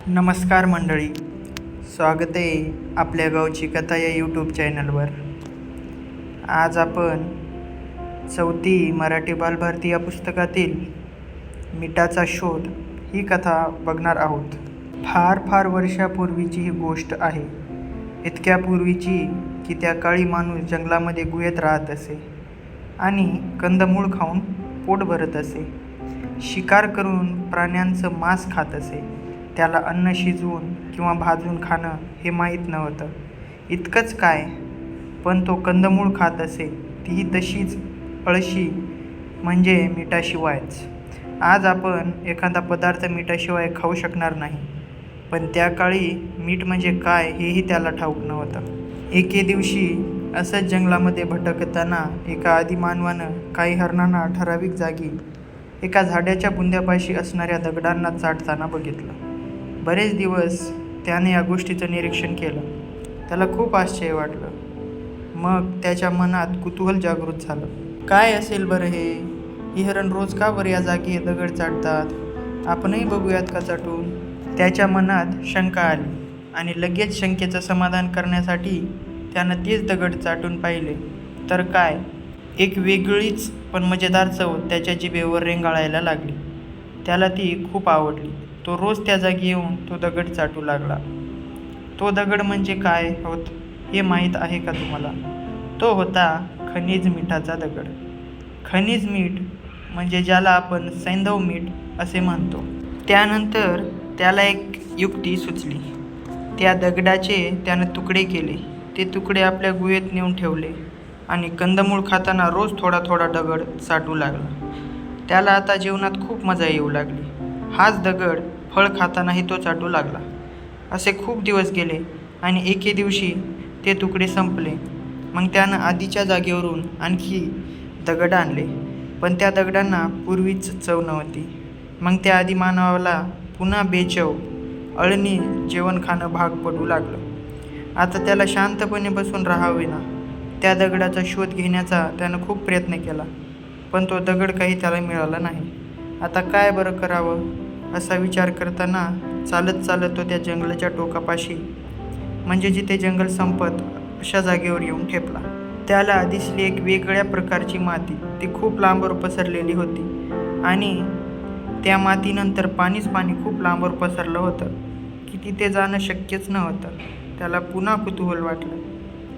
नमस्कार मंडळी, स्वागत आहे आपल्या गावची कथा या यूट्यूब चॅनलवर. आज आपण 4थी मराठी बालभारती या पुस्तकातील मिठाचा शोध ही कथा बघणार आहोत. फार वर्षापूर्वीची ही गोष्ट आहे. इतक्या पूर्वीची की त्या काळी माणूस जंगलामध्ये गुहेत राहत असे आणि कंदमूळ खाऊन पोट भरत असे. शिकार करून प्राण्यांचं मांस खात असे. त्याला अन्न शिजवून किंवा भाजून खाणं हे माहीत नव्हतं. इतकंच काय, पण तो कंदमूळ खात असे, तीही तशीच अळशी, म्हणजे मिठाशिवायच. आज आपण एखादा पदार्थ मिठाशिवाय खाऊ शकणार नाही, पण त्या काळी मीठ म्हणजे काय हेही त्याला ठाऊक नव्हतं. एके दिवशी असंच जंगलामध्ये भटकताना एका आदिमानवानं काही हरणांना ठराविक जागी एका झाडाच्या बुंद्यापाशी असणाऱ्या दगडांना चाटताना बघितलं. बरेच दिवस त्याने या गोष्टीचं निरीक्षण केलं. त्याला खूप आश्चर्य वाटलं. मग त्याच्या मनात कुतूहल जागृत झालं. काय असेल बरं हे? ही हरण रोज का बरं या जागी दगड चाटतात? आपणही बघूयात का चाटून? त्याच्या मनात शंका आली आणि लगेच शंकेचं समाधान करण्यासाठी त्यानं तेच दगड चाटून पाहिले. तर काय, एक वेगळीच पण मजेदार चव त्याच्या जिभेवर रेंगाळायला लागली. त्याला ती खूप आवडली. तो रोज त्या जागी येऊन तो दगड चाटू लागला. तो दगड म्हणजे काय होत हे माहीत आहे का तुम्हाला? तो होता खनिज मिठाचा दगड. खनिज मीठ म्हणजे ज्याला आपण सैंधव मीठ असे म्हणतो. त्यानंतर त्याला एक युक्ती सुचली. त्या दगडाचे त्यानं तुकडे केले. ते तुकडे आपल्या गुहेत नेऊन ठेवले आणि कंदमूळ खाताना रोज थोडा दगड चाटू लागला. त्याला आता जेवणात खूप मजा येऊ लागली. हाच दगड फळ खातानाही तो चाटू लागला. असे खूप दिवस गेले आणि एके दिवशी ते तुकडे संपले. मग त्यानं आधीच्या जागेवरून आणखी दगड आणले, पण त्या दगडांना पूर्वीच चव नव्हती. मग त्या आदिमानवाला पुन्हा बेचव अळणी जेवण खाणं भाग पडू लागलं. आता त्याला शांतपणे बसून राहावेना. त्या दगडाचा शोध घेण्याचा त्यानं खूप प्रयत्न केला, पण तो दगड काही त्याला मिळाला नाही. आता काय बरं करावं असा विचार करताना चालत तो त्या जंगलाच्या टोकापाशी, म्हणजे जिथे जंगल संपत अशा जागेवर येऊन ठेपला. त्याला दिसली एक वेगळ्या प्रकारची माती. ती खूप लांबवर पसरलेली होती आणि त्या मातीनंतर पाणीच पाणी खूप लांबवर पसरलं होतं की तिथे जाणं शक्यच नव्हतं. त्याला पुन्हा कुतूहल वाटलं.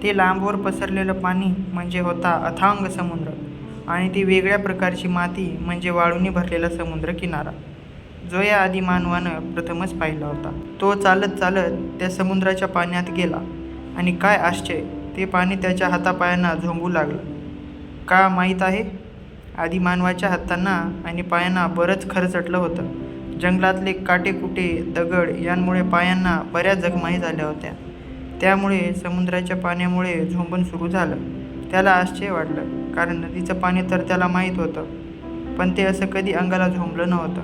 ते लांबवर पसरलेलं पाणी म्हणजे होता अथांग समुद्र आणि ती वेगळ्या प्रकारची माती म्हणजे वाळूने भरलेला समुद्र किनारा, जो या आदिमानवानं प्रथमच पाहिला होता. तो चालत त्या समुद्राच्या पाण्यात गेला आणि काय आश्चर्य, ते पाणी त्याच्या हातापायांना झोंबू लागलं. का माहीत आहे? आदिमानवाच्या हातांना आणि पायांना बरंच खरचटलं होतं. जंगलातले काटेकुटे दगड यांमुळे पायांना बऱ्याच जखमाही झाल्या होत्या. त्यामुळे समुद्राच्या पाण्यामुळे झोंबण सुरू झालं. त्याला आश्चर्य वाटलं, कारण नदीचं पाणी तर त्याला माहीत होतं, पण ते असं कधी अंगाला झोंबलं नव्हतं.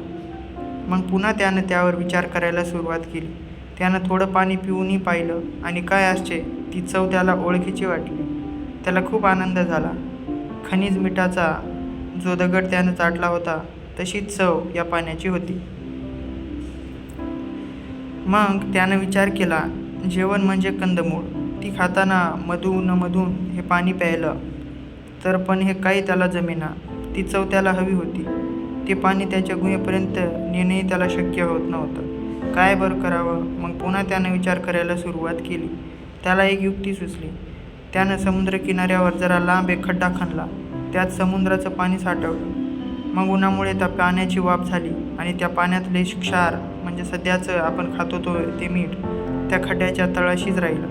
मग पुन्हा त्यानं त्यावर विचार करायला सुरुवात केली. त्यानं थोडं पाणी पिऊनही पाहिलं आणि काय आश्चर्य, ती चव त्याला ओळखीची वाटली. त्याला खूप आनंद झाला. खनिज मिठाचा जो दगड त्यानं चाटला होता तशीच चव या पाण्याची होती. मग त्यानं विचार केला, जेवण म्हणजे कंदमूळ. ती खाताना मधून हे पाणी प्यायलं तर पण हे काही त्याला जमेना. ती चव त्याला हवी होती. ते पाणी त्याच्या गुहेपर्यंत नेणंही त्याला शक्य होत नव्हतं. काय बरं करावं? मग पुन्हा त्यानं विचार करायला सुरुवात केली. त्याला एक युक्ती सुचली. त्यानं समुद्रकिनाऱ्यावर जरा लांब एक खड्डा खणला. त्यात समुद्राचं पाणी साठवलं. मग उन्हामुळे त्या पाण्याची वाफ झाली आणि त्या पाण्यातले क्षार म्हणजे सध्याचं आपण खातो ते मीठ त्या खड्ड्याच्या तळाशीच राहिलं.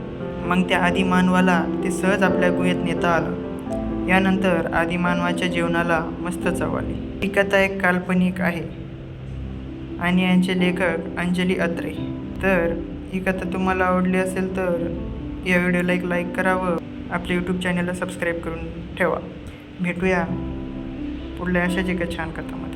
मग त्या आदिमानवाला ते सहज आपल्या गुहेत नेता आलं. यानंतर आदिमानवाच्या जेवणाला मस्त चव आली. ही कथा एक काल्पनिक आहे आणि यांचे लेखक अंजली अत्रे. तर ही कथा तुम्हाला आवडली असेल तर या व्हिडिओला एक लाईक करावं, आपल्या यूट्यूब चॅनलला सबस्क्राईब करून ठेवा. भेटूया पुढल्या अशाच एका छान कथामध्ये.